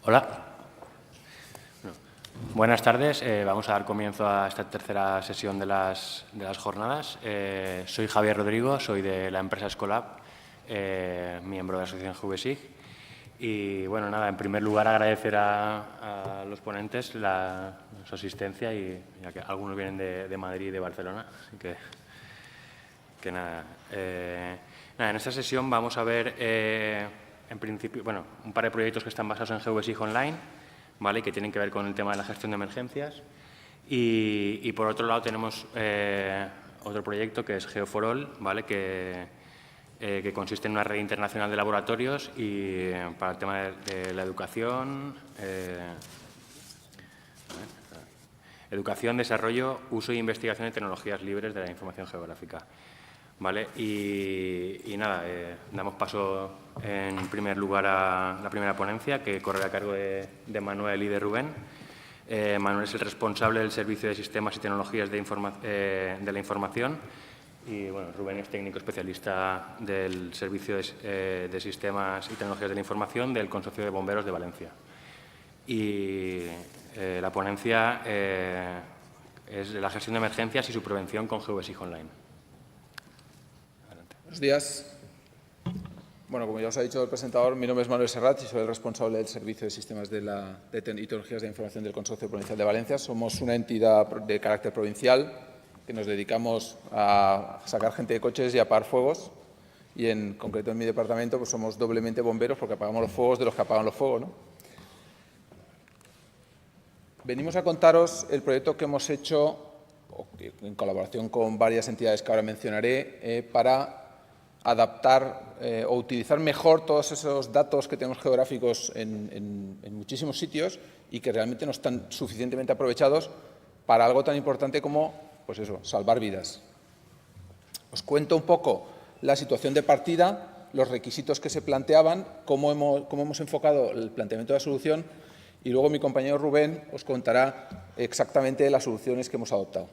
Hola. Buenas tardes. Vamos a dar comienzo a esta tercera sesión de las jornadas. Soy Javier Rodrigo, soy de la empresa Escolab, miembro de la asociación GVSIG. Y, bueno, nada, en primer lugar agradecer a los ponentes su asistencia, ya que algunos vienen de Madrid y de Barcelona. Así que nada. En esta sesión vamos a ver, en principio, un par de proyectos que están basados en GVSIG Online, ¿vale? Que tienen que ver con el tema de la gestión de emergencias. Y por otro lado tenemos otro proyecto que es Geo4All, ¿vale? Que consiste en una red internacional de laboratorios y para el tema de la educación, desarrollo, uso e investigación de tecnologías libres de la información geográfica. ¿Vale? Y nada, damos paso en primer lugar a la primera ponencia, que corre a cargo de Manuel y de Rubén. Manuel es el responsable del Servicio de Sistemas y Tecnologías de la Información y, bueno, Rubén es técnico especialista del Servicio de Sistemas y Tecnologías de la Información del Consorcio de Bomberos de Valencia. Y la ponencia es de la gestión de emergencias y su prevención con GVSIG Online. Buenos días. Bueno, como ya os ha dicho el presentador, mi nombre es Manuel Serrat y soy el responsable del Servicio de Sistemas y Tecnologías de Información del Consorcio Provincial de Valencia. Somos una entidad de carácter provincial que nos dedicamos a sacar gente de coches y a apagar fuegos. Y en concreto en mi departamento pues somos doblemente bomberos porque apagamos los fuegos de los que apagan los fuegos, ¿no? Venimos a contaros el proyecto que hemos hecho en colaboración con varias entidades que ahora mencionaré para adaptar o utilizar mejor todos esos datos que tenemos geográficos en muchísimos sitios y que realmente no están suficientemente aprovechados para algo tan importante como, pues eso, salvar vidas. Os cuento un poco la situación de partida, los requisitos que se planteaban, cómo hemos enfocado el planteamiento de la solución y luego mi compañero Rubén os contará exactamente las soluciones que hemos adoptado.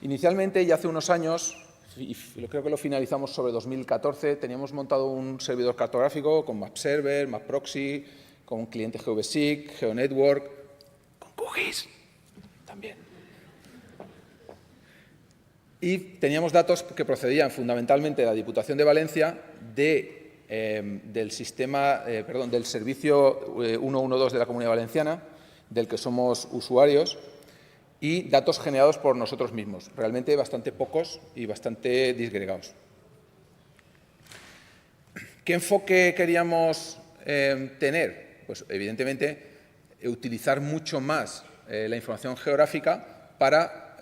Inicialmente, y hace unos años, y creo que lo finalizamos sobre 2014, teníamos montado un servidor cartográfico con MapServer, MapProxy, con un cliente GVSIG, GeoNetwork, con QGIS también. Y teníamos datos que procedían fundamentalmente de la Diputación de Valencia, del servicio 112 de la Comunidad Valenciana, del que somos usuarios, y datos generados por nosotros mismos, realmente bastante pocos y bastante disgregados. ¿Qué enfoque queríamos tener? Pues, evidentemente, utilizar mucho más la información geográfica para,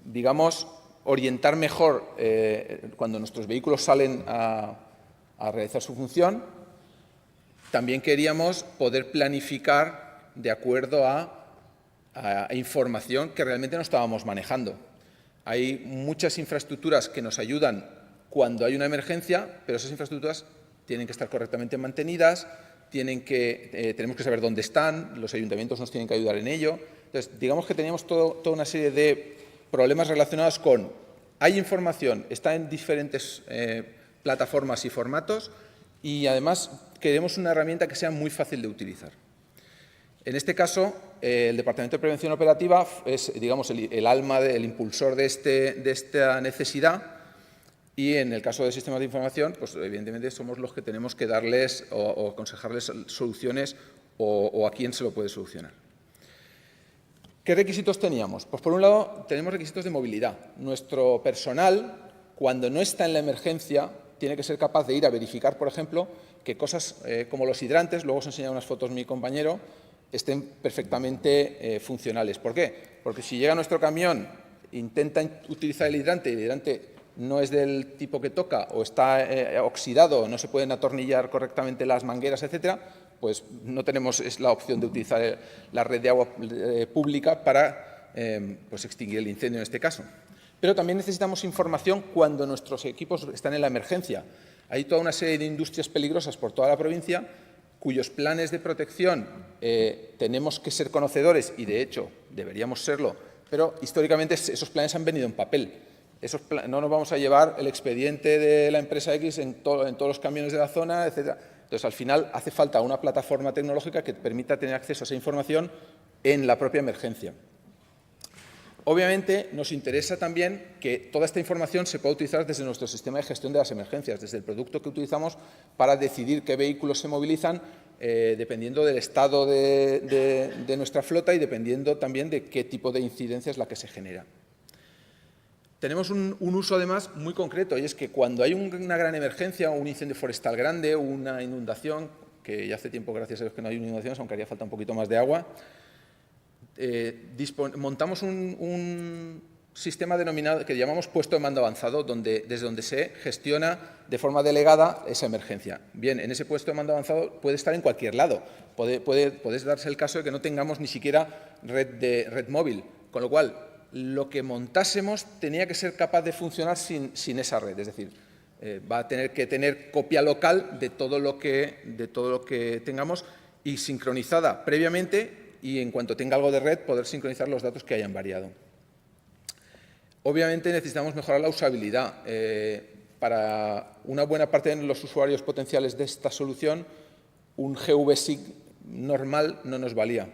digamos, orientar mejor cuando nuestros vehículos salen a realizar su función. También queríamos poder planificar de acuerdo a información que realmente no estábamos manejando. Hay muchas infraestructuras que nos ayudan cuando hay una emergencia, pero esas infraestructuras tienen que estar correctamente mantenidas, tenemos que saber dónde están, los ayuntamientos nos tienen que ayudar en ello. Entonces, digamos que teníamos toda una serie de problemas relacionados con hay información, está en diferentes plataformas y formatos y, además, queremos una herramienta que sea muy fácil de utilizar. En este caso, el Departamento de Prevención Operativa es, digamos, el alma, el impulsor de esta necesidad y, en el caso de sistemas de información, pues evidentemente somos los que tenemos que darles o aconsejarles soluciones o a quién se lo puede solucionar. ¿Qué requisitos teníamos? Pues, por un lado, tenemos requisitos de movilidad. Nuestro personal, cuando no está en la emergencia, tiene que ser capaz de ir a verificar, por ejemplo, que cosas como los hidrantes, luego os enseñaré unas fotos mi compañero, estén perfectamente funcionales. ¿Por qué? Porque si llega nuestro camión, intenta utilizar el hidrante y el hidrante no es del tipo que toca o está oxidado, no se pueden atornillar correctamente las mangueras, etcétera, pues no tenemos la opción de utilizar la red de agua pública para pues extinguir el incendio en este caso. Pero también necesitamos información cuando nuestros equipos están en la emergencia. Hay toda una serie de industrias peligrosas por toda la provincia cuyos planes de protección tenemos que ser conocedores y, de hecho, deberíamos serlo, pero históricamente esos planes han venido en papel. No nos vamos a llevar el expediente de la empresa X en todos los camiones de la zona, etcétera. Entonces, al final, hace falta una plataforma tecnológica que permita tener acceso a esa información en la propia emergencia. Obviamente, nos interesa también que toda esta información se pueda utilizar desde nuestro sistema de gestión de las emergencias, desde el producto que utilizamos para decidir qué vehículos se movilizan, dependiendo del estado de nuestra flota y dependiendo también de qué tipo de incidencia es la que se genera. Tenemos un uso, además, muy concreto, y es que cuando hay una gran emergencia, un incendio forestal grande, una inundación, que ya hace tiempo, gracias a Dios, que no hay inundaciones, aunque haría falta un poquito más de agua, montamos un sistema denominado, que llamamos puesto de mando avanzado, desde donde se gestiona de forma delegada esa emergencia. Bien, en ese puesto de mando avanzado puede estar en cualquier lado. Puede darse el caso de que no tengamos ni siquiera red móvil, con lo cual lo que montásemos tenía que ser capaz de funcionar sin esa red. Es decir, va a tener que tener copia local de todo lo que tengamos y sincronizada previamente, y en cuanto tenga algo de red, poder sincronizar los datos que hayan variado. Obviamente necesitamos mejorar la usabilidad. Para una buena parte de los usuarios potenciales de esta solución, un GVSIG normal no nos valía.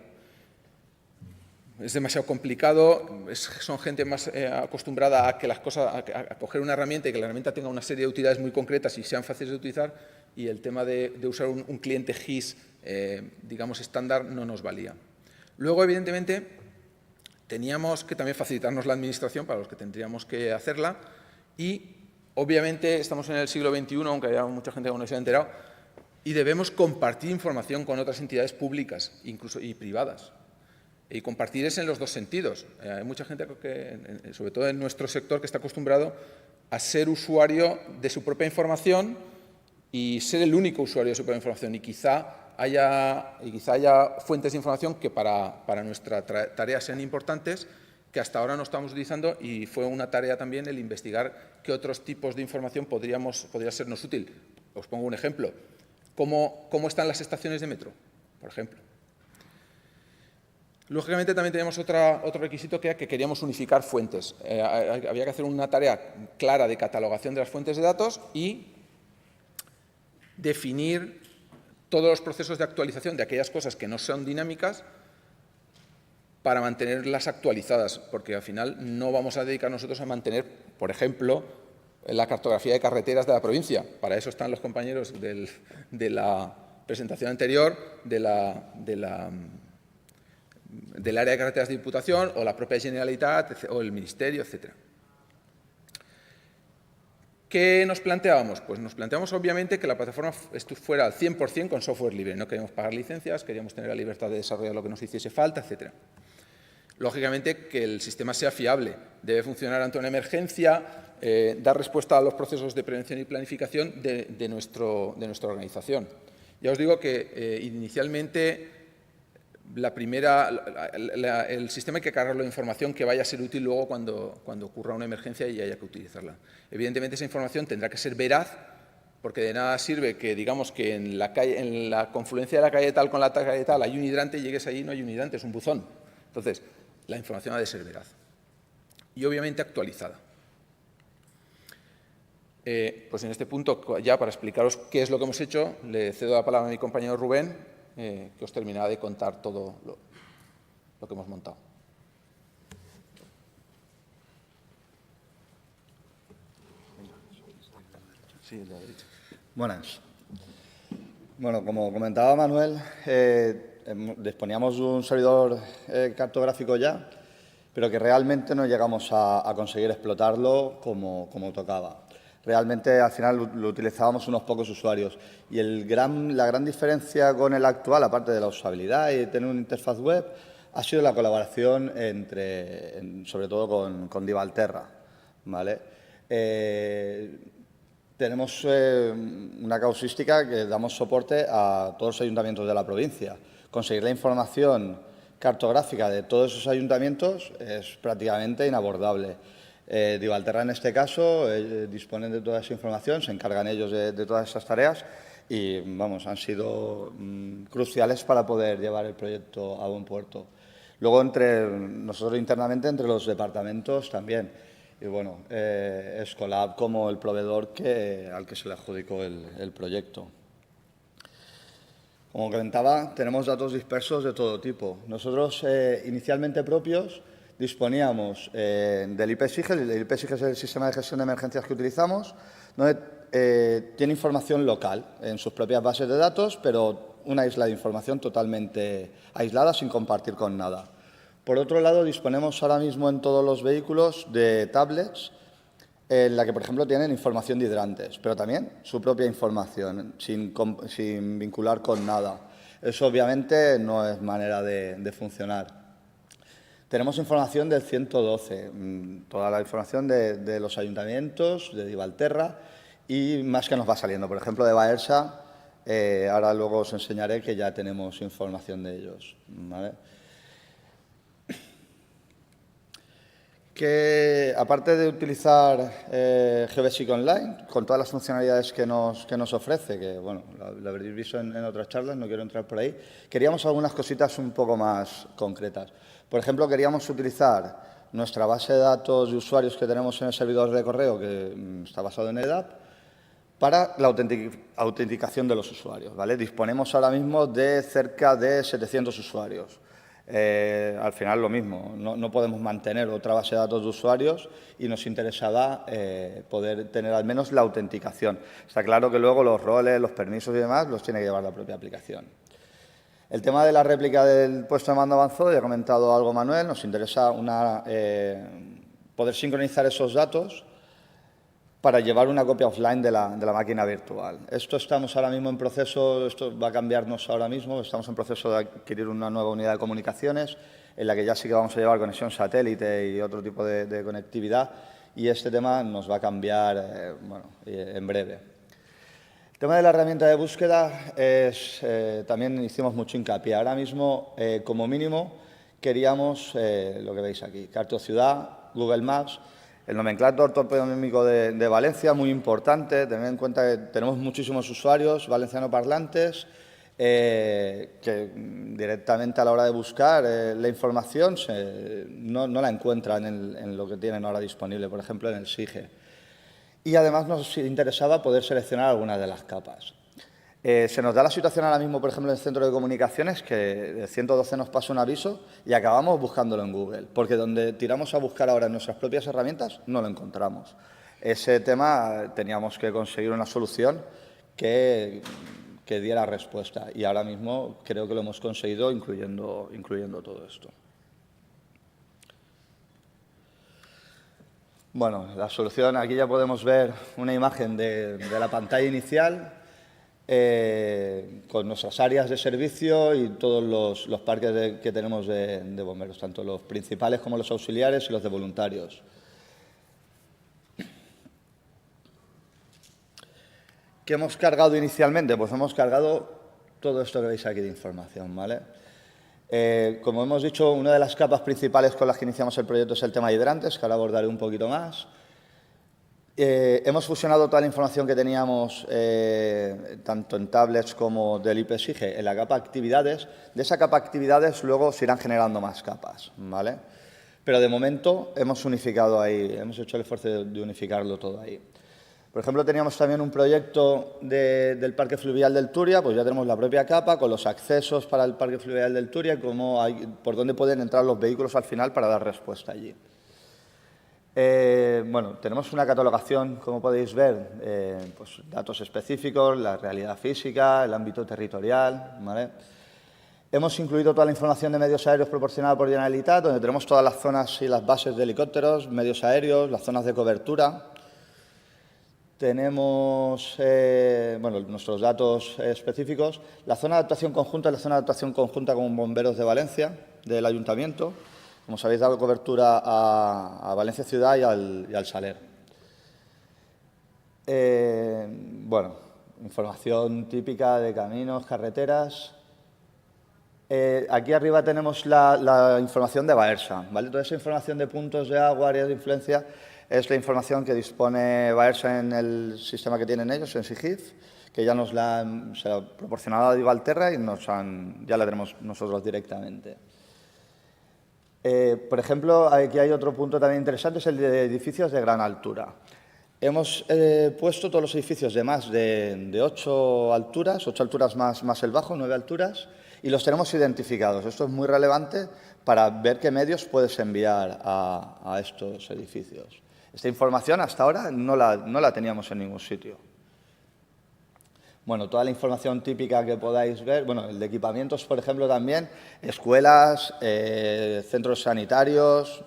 Es demasiado complicado, son gente más acostumbrada a que las cosas, a coger una herramienta y que la herramienta tenga una serie de utilidades muy concretas y sean fáciles de utilizar, y el tema de usar un cliente GIS, digamos, estándar, no nos valía. Luego, evidentemente, teníamos que también facilitarnos la administración para los que tendríamos que hacerla y, obviamente, estamos en el siglo XXI, aunque haya mucha gente que no se haya enterado, y debemos compartir información con otras entidades públicas incluso y privadas. Y compartir es en los dos sentidos. Hay mucha gente, sobre todo en nuestro sector, que está acostumbrado a ser usuario de su propia información y ser el único usuario de su propia información. Y quizá haya fuentes de información que para nuestra tarea sean importantes, que hasta ahora no estamos utilizando, y fue una tarea también el investigar qué otros tipos de información podría sernos útil. Os pongo un ejemplo. ¿Cómo están las estaciones de metro, por ejemplo? Lógicamente, también teníamos otro requisito, que era que queríamos unificar fuentes. Había que hacer una tarea clara de catalogación de las fuentes de datos y definir todos los procesos de actualización de aquellas cosas que no son dinámicas para mantenerlas actualizadas, porque al final no vamos a dedicar nosotros a mantener, por ejemplo, la cartografía de carreteras de la provincia. Para eso están los compañeros de la presentación anterior, del área de carreteras de Diputación, o la propia Generalitat, o el Ministerio, etcétera. ¿Qué nos planteábamos? Pues nos planteamos, obviamente, que la plataforma fuera al 100% con software libre. No queríamos pagar licencias, queríamos tener la libertad de desarrollar lo que nos hiciese falta, etcétera. Lógicamente, que el sistema sea fiable. Debe funcionar ante una emergencia, dar respuesta a los procesos de prevención y planificación de nuestra organización. Ya os digo que inicialmente el sistema hay que cargarlo de información que vaya a ser útil luego cuando ocurra una emergencia y haya que utilizarla. Evidentemente, esa información tendrá que ser veraz, porque de nada sirve que digamos que en la confluencia de la calle tal con la calle tal hay un hidrante y llegues allí y no hay un hidrante, es un buzón. Entonces, la información ha de ser veraz y, obviamente, actualizada. Pues en este punto, ya para explicaros qué es lo que hemos hecho, le cedo la palabra a mi compañero Rubén, que os terminará de contar todo lo que hemos montado. Sí, de la derecha. Buenas. Bueno, como comentaba Manuel, disponíamos de un servidor cartográfico ya, pero que realmente no llegamos a conseguir explotarlo como tocaba. Realmente, al final, lo utilizábamos unos pocos usuarios. Y la gran diferencia con el actual, aparte de la usabilidad y tener una interfaz web, ha sido la colaboración sobre todo con Divalterra, ¿vale? Tenemos una causística que damos soporte a todos los ayuntamientos de la provincia. Conseguir la información cartográfica de todos esos ayuntamientos es prácticamente inabordable. Divalterra, en este caso, disponen de toda esa información, se encargan ellos de todas esas tareas y, vamos, han sido cruciales para poder llevar el proyecto a buen puerto. Luego, nosotros internamente, entre los departamentos también. Y, bueno, Escolab como el proveedor al que se le adjudicó el proyecto. Como comentaba, tenemos datos dispersos de todo tipo. Nosotros, inicialmente propios, disponíamos del IP-SIGE. El IP-SIGE es el sistema de gestión de emergencias que utilizamos, donde tiene información local en sus propias bases de datos, pero una isla de información totalmente aislada, sin compartir con nada. Por otro lado, disponemos ahora mismo en todos los vehículos de tablets en la que, por ejemplo, tienen información de hidrantes, pero también su propia información, sin vincular con nada. Eso, obviamente, no es manera de funcionar. Tenemos información del 112, toda la información de los ayuntamientos, de Divalterra y más que nos va saliendo. Por ejemplo, de Baersa, ahora luego os enseñaré que ya tenemos información de ellos, ¿vale? Que, aparte de utilizar Geodesic Online, con todas las funcionalidades que nos ofrece, que bueno, lo habréis visto en otras charlas, no quiero entrar por ahí, queríamos algunas cositas un poco más concretas. Por ejemplo, queríamos utilizar nuestra base de datos de usuarios que tenemos en el servidor de correo, que está basado en EDAP, para la autenticación de los usuarios, ¿vale? Disponemos ahora mismo de cerca de 700 usuarios. Al final lo mismo, no podemos mantener otra base de datos de usuarios y nos interesaba poder tener al menos la autenticación. Está claro que luego los roles, los permisos y demás los tiene que llevar la propia aplicación. El tema de la réplica del puesto de mando avanzado, ya ha comentado algo Manuel, nos interesa poder sincronizar esos datos para llevar una copia offline de la máquina virtual. Esto estamos ahora mismo en proceso, esto va a cambiarnos ahora mismo, estamos en proceso de adquirir una nueva unidad de comunicaciones en la que ya sí que vamos a llevar conexión satélite y otro tipo de conectividad, y este tema nos va a cambiar en breve. El tema de la herramienta de búsqueda también hicimos mucho hincapié. Ahora mismo, como mínimo, queríamos lo que veis aquí, Cartociudad, Google Maps. El nomenclátor toponímico de Valencia, muy importante, tened en cuenta que tenemos muchísimos usuarios valenciano parlantes que directamente a la hora de buscar la información no la encuentran en lo que tienen ahora disponible, por ejemplo, en el SIGE. Y además nos interesaba poder seleccionar algunas de las capas. Se nos da la situación ahora mismo, por ejemplo, en el centro de comunicaciones, que el 112 nos pasa un aviso y acabamos buscándolo en Google, porque donde tiramos a buscar ahora en nuestras propias herramientas no lo encontramos. Ese tema teníamos que conseguir una solución que diera respuesta, y ahora mismo creo que lo hemos conseguido incluyendo todo esto. Bueno, la solución, aquí ya podemos ver una imagen de la pantalla inicial, con nuestras áreas de servicio y todos los parques que tenemos de bomberos, tanto los principales como los auxiliares y los de voluntarios. ¿Qué hemos cargado inicialmente? Pues hemos cargado todo esto que veis aquí de información, ¿vale? Como hemos dicho, una de las capas principales con las que iniciamos el proyecto es el tema de hidrantes, que ahora abordaré un poquito más. Hemos fusionado toda la información que teníamos, tanto en tablets como del IP-SIGE, en la capa actividades. De esa capa actividades luego se irán generando más capas, ¿vale? Pero de momento hemos unificado ahí, hemos hecho el esfuerzo de unificarlo todo ahí. Por ejemplo, teníamos también un proyecto del Parque Fluvial del Turia, pues ya tenemos la propia capa con los accesos para el Parque Fluvial del Turia y por dónde pueden entrar los vehículos al final para dar respuesta allí. Tenemos una catalogación, como podéis ver, pues datos específicos, la realidad física, el ámbito territorial, ¿vale? Hemos incluido toda la información de medios aéreos proporcionada por Generalitat, donde tenemos todas las zonas y las bases de helicópteros, medios aéreos, las zonas de cobertura. Tenemos nuestros datos específicos, la zona de actuación conjunta, con bomberos de Valencia, del Ayuntamiento. Como sabéis, dado cobertura a Valencia Ciudad y al Saler. Información típica de caminos, carreteras. Aquí arriba tenemos la información de Baersa, ¿vale? Toda esa información de puntos de agua, áreas de influencia, es la información que dispone Baersa en el sistema que tienen ellos, en SIGIF, que ya se la ha proporcionado a Divalterra y ya la tenemos nosotros directamente. Por ejemplo, aquí hay otro punto también interesante, es el de edificios de gran altura. Hemos puesto todos los edificios de más de 8 alturas, 8 alturas más el bajo, 9 alturas, y los tenemos identificados. Esto es muy relevante para ver qué medios puedes enviar a estos edificios. Esta información hasta ahora no la teníamos en ningún sitio. Bueno, toda la información típica que podáis ver, bueno, el de equipamientos, por ejemplo, también, escuelas, centros sanitarios.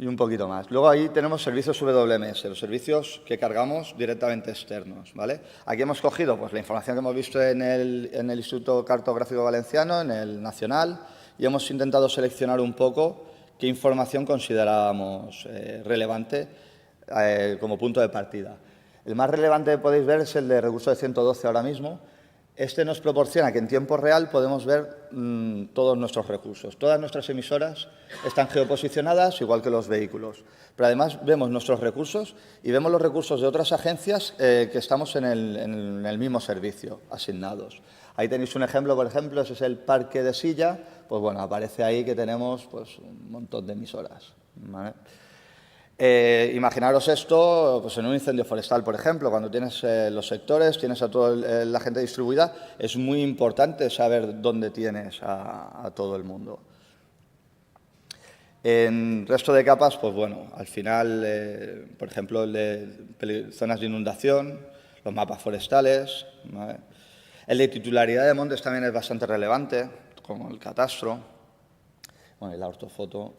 Y un poquito más. Luego ahí tenemos servicios WMS, los servicios que cargamos directamente externos, ¿vale? Aquí hemos cogido pues, la información que hemos visto en el Instituto Cartográfico Valenciano, en el Nacional, y hemos intentado seleccionar un poco qué información considerábamos relevante como punto de partida. El más relevante que podéis ver es el de recurso de 112 ahora mismo. Este nos proporciona que en tiempo real podemos ver todos nuestros recursos. Todas nuestras emisoras están geoposicionadas, igual que los vehículos. Pero además vemos nuestros recursos y vemos los recursos de otras agencias que estamos en el mismo servicio, asignados. Ahí tenéis un ejemplo, por ejemplo, ese es el Parque de Silla. Pues bueno, aparece ahí que tenemos pues, un montón de emisoras, ¿vale? Imaginaros esto pues en un incendio forestal, por ejemplo, cuando tienes los sectores, tienes a toda la gente distribuida, es muy importante saber dónde tienes a todo el mundo. En resto de capas, pues bueno, al final, por ejemplo, el de zonas de inundación, los mapas forestales, ¿vale? El de titularidad de montes también es bastante relevante, como el catastro, bueno, y la ortofoto.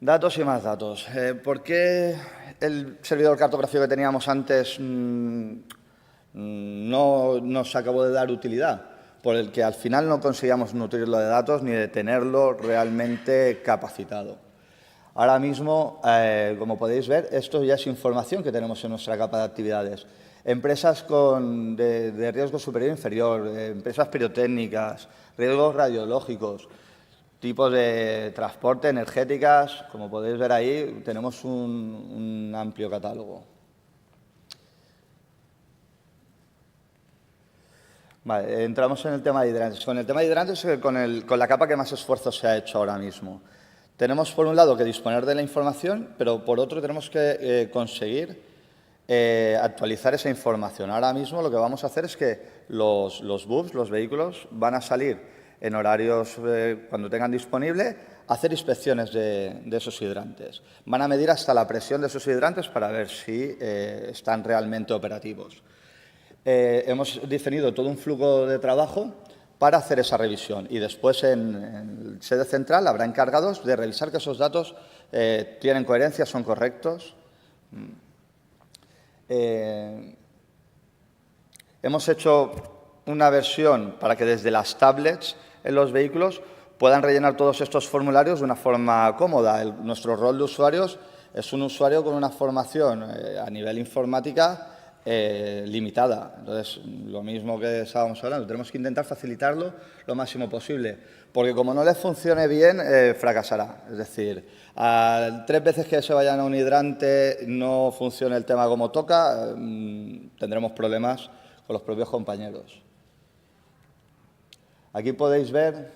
Datos y más datos. ¿Por qué el servidor cartográfico que teníamos antes no nos acabó de dar utilidad? Por el que al final no conseguíamos nutrirlo de datos ni de tenerlo realmente capacitado. Ahora mismo, como podéis ver, esto ya es información que tenemos en nuestra capa de actividades. Empresas de riesgo superior e inferior, empresas pirotécnicas, riesgos radiológicos, tipos de transporte, energéticas, como podéis ver ahí, tenemos un amplio catálogo. Vale, entramos en el tema de hidrantes. Con el tema de hidrantes es con la capa que más esfuerzo se ha hecho ahora mismo. Tenemos, por un lado, que disponer de la información, pero por otro tenemos que conseguir actualizar esa información. Ahora mismo lo que vamos a hacer es que los BUPs, los vehículos, van a salir en horarios cuando tengan disponible, hacer inspecciones de esos hidrantes. Van a medir hasta la presión de esos hidrantes para ver si están realmente operativos. Hemos definido todo un flujo de trabajo para hacer esa revisión y después en sede central habrá encargados de revisar que esos datos tienen coherencia, son correctos. Hemos hecho una versión para que desde las tablets en los vehículos puedan rellenar todos estos formularios de una forma cómoda. Nuestro rol de usuarios es un usuario con una formación a nivel informática limitada. Entonces, lo mismo que estábamos hablando, tenemos que intentar facilitarlo lo máximo posible, porque como no les funcione bien, fracasará. Es decir, 3 veces que se vayan a un hidrante no funcione el tema como toca, tendremos problemas con los propios compañeros. Aquí podéis ver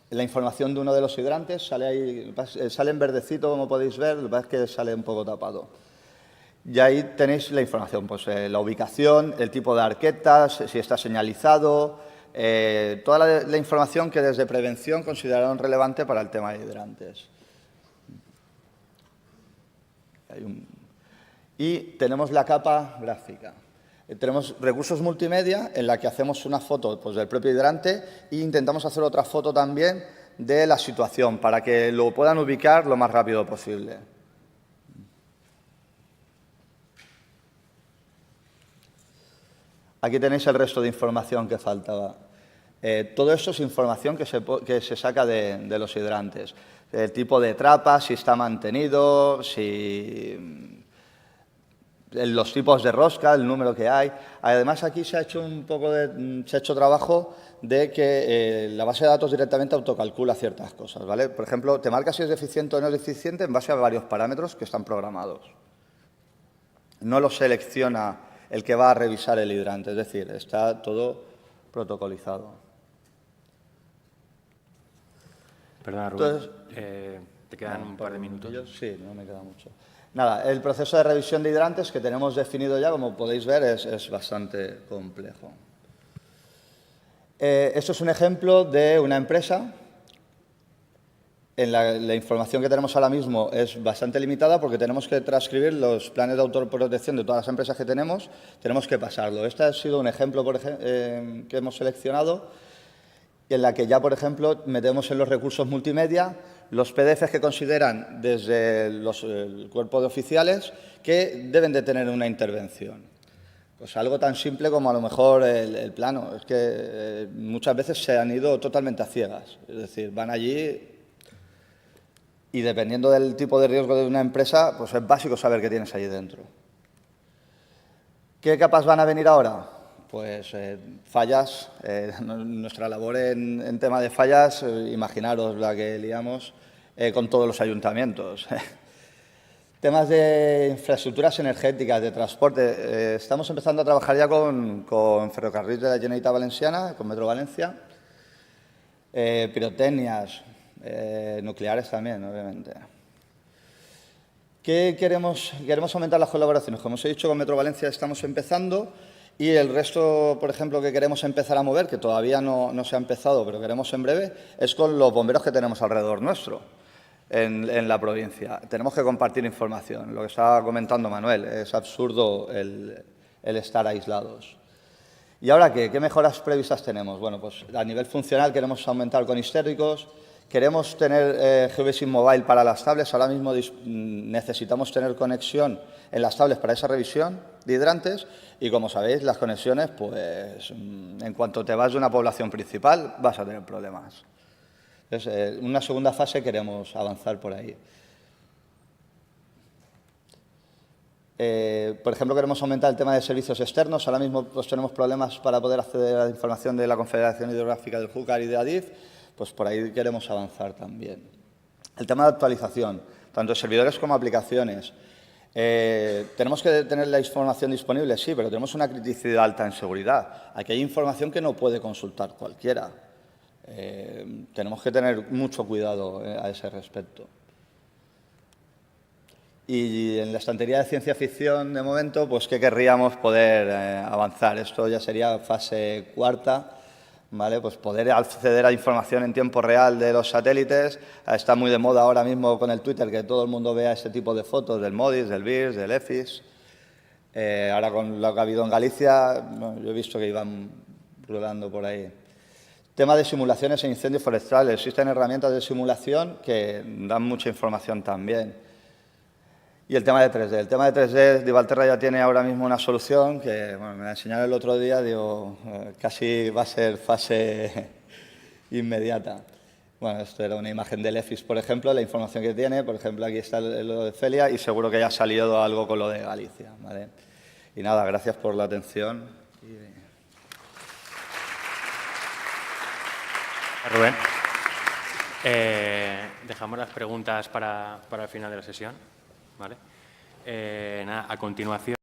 la información de uno de los hidrantes, sale en verdecito, como podéis ver, lo que pasa es que sale un poco tapado. Y ahí tenéis la información, pues la ubicación, el tipo de arquetas, si está señalizado, toda la información que desde prevención consideraron relevante para el tema de hidrantes. Y tenemos la capa gráfica. Tenemos recursos multimedia en la que hacemos una foto pues, del propio hidrante e intentamos hacer otra foto también de la situación para que lo puedan ubicar lo más rápido posible. Aquí tenéis el resto de información que faltaba. Todo esto es información que se saca de los hidrantes. El tipo de trapa, si está mantenido, los tipos de rosca, el número que hay. Además, aquí se ha hecho trabajo de que la base de datos directamente autocalcula ciertas cosas, ¿vale? Por ejemplo, te marca si es deficiente o no es deficiente en base a varios parámetros que están programados. No lo selecciona el que va a revisar el hidrante, es decir, está todo protocolizado. Perdona, Rubén. Entonces, ¿te quedan un par de minutos? Sí, no me queda mucho. Nada, el proceso de revisión de hidrantes que tenemos definido ya, como podéis ver, es bastante complejo. Esto es un ejemplo de una empresa. La información que tenemos ahora mismo es bastante limitada porque tenemos que transcribir los planes de autoprotección de todas las empresas que tenemos, tenemos que pasarlo. Este ha sido un ejemplo que hemos seleccionado, en la que ya, por ejemplo, metemos en los recursos multimedia los PDFs que consideran desde el cuerpo de oficiales que deben de tener una intervención. Pues algo tan simple como a lo mejor el plano. Es que muchas veces se han ido totalmente a ciegas. Es decir, van allí y dependiendo del tipo de riesgo de una empresa, pues es básico saber qué tienes allí dentro. ¿Qué capas van a venir ahora? Pues fallas. Nuestra labor en tema de fallas, imaginaros la que liamos con todos los ayuntamientos. Temas de infraestructuras energéticas, de transporte. Estamos empezando a trabajar ya con Ferrocarril de la Generalitat Valenciana, con Metro Valencia. Pirotecnias, nucleares también, obviamente. ¿Qué queremos? Queremos aumentar las colaboraciones. Como os he dicho, con Metro Valencia estamos empezando y el resto, por ejemplo, que queremos empezar a mover, que todavía no se ha empezado, pero queremos en breve, es con los bomberos que tenemos alrededor nuestro en la provincia. Tenemos que compartir información. Lo que estaba comentando Manuel, es absurdo el estar aislados. ¿Y ahora qué? ¿Qué mejoras previstas tenemos? Bueno, pues a nivel funcional queremos aumentar con histéricos. Queremos tener GeoBasic Mobile para las tablets. Ahora mismo necesitamos tener conexión en las tablets para esa revisión de hidrantes y, como sabéis, las conexiones, pues en cuanto te vas de una población principal, vas a tener problemas. Entonces, en una segunda fase queremos avanzar por ahí. Por ejemplo, queremos aumentar el tema de servicios externos. Ahora mismo pues, tenemos problemas para poder acceder a la información de la Confederación Hidrográfica del Júcar y de ADIF. Pues por ahí queremos avanzar también. El tema de actualización, tanto servidores como aplicaciones. ¿Tenemos que tener la información disponible? Sí, pero tenemos una criticidad alta en seguridad. Aquí hay información que no puede consultar cualquiera. Tenemos que tener mucho cuidado a ese respecto. Y en la estantería de ciencia ficción, de momento, pues ¿qué querríamos poder avanzar? Esto ya sería fase cuarta. ¿Vale? Pues poder acceder a información en tiempo real de los satélites. Está muy de moda ahora mismo con el Twitter que todo el mundo vea ese tipo de fotos del MODIS, del BIRS, del EFIS. Ahora con lo que ha habido en Galicia, yo he visto que iban rulando por ahí. Tema de simulaciones en incendios forestales. Existen herramientas de simulación que dan mucha información también. Y el tema de 3D. El tema de 3D, Divalterra ya tiene ahora mismo una solución que bueno, me la enseñaron el otro día, digo, casi va a ser fase inmediata. Bueno, esto era una imagen del EFIS, por ejemplo, la información que tiene. Por ejemplo, aquí está lo de Celia y seguro que ya ha salido algo con lo de Galicia. ¿Vale? Y nada, gracias por la atención. Rubén. Dejamos las preguntas para el final de la sesión. ¿Vale? Nada, a continuación.